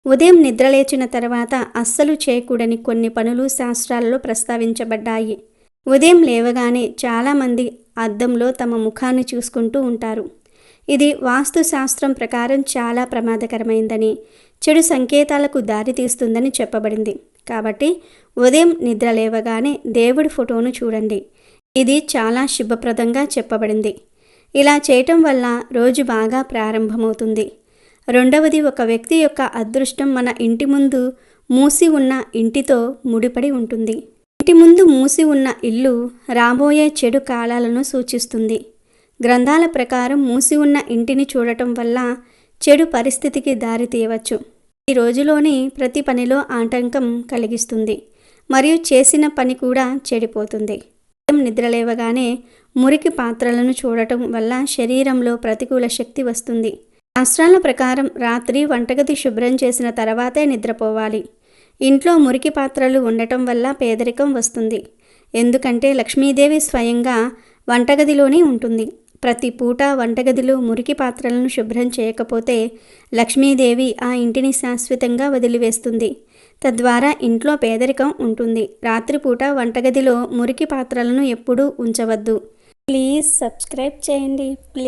ఉదయం నిద్రలేచిన తర్వాత అస్సలు చేయకూడని కొన్ని పనులు శాస్త్రాలలో ప్రస్తావించబడ్డాయి. ఉదయం లేవగానే చాలామంది అద్దంలో తమ ముఖాన్ని చూసుకుంటూ ఉంటారు. ఇది వాస్తు శాస్త్రం ప్రకారం చాలా ప్రమాదకరమైందని, చెడు సంకేతాలకు దారితీస్తుందని చెప్పబడింది. కాబట్టి ఉదయం నిద్ర లేవగానే దేవుడి ఫోటోను చూడండి. ఇది చాలా శుభప్రదంగా చెప్పబడింది. ఇలా చేయటం వల్ల రోజు బాగా ప్రారంభమవుతుంది. రెండవది, ఒక వ్యక్తి యొక్క అదృష్టం మన ఇంటి ముందు మూసి ఉన్న ఇంటితో ముడిపడి ఉంటుంది. ఇంటి ముందు మూసి ఉన్న ఇల్లు రాబోయే చెడు కాలాలను సూచిస్తుంది. గ్రంథాల ప్రకారం మూసి ఉన్న ఇంటిని చూడటం వల్ల చెడు పరిస్థితికి దారి తీయవచ్చు. ఈ రోజులోని ప్రతి పనిలో ఆటంకం కలిగిస్తుంది మరియు చేసిన పని కూడా చెడిపోతుంది. నిద్రలేవగానే మురికి పాత్రలను చూడటం వల్ల శరీరంలో ప్రతికూల శక్తి వస్తుంది. శాస్త్రాల ప్రకారం రాత్రి వంటగది శుభ్రం చేసిన తర్వాతే నిద్రపోవాలి. ఇంట్లో మురికి పాత్రలు ఉండటం వల్ల పేదరికం వస్తుంది. ఎందుకంటే లక్ష్మీదేవి స్వయంగా వంటగదిలోనే ఉంటుంది. ప్రతి పూట వంటగదిలో మురికి పాత్రలను శుభ్రం చేయకపోతే లక్ష్మీదేవి ఆ ఇంటిని శాశ్వతంగా వదిలివేస్తుంది. తద్వారా ఇంట్లో పేదరికం ఉంటుంది. రాత్రిపూట వంటగదిలో మురికి పాత్రలను ఎప్పుడూ ఉంచవద్దు. ప్లీజ్ సబ్స్క్రైబ్ చేయండి.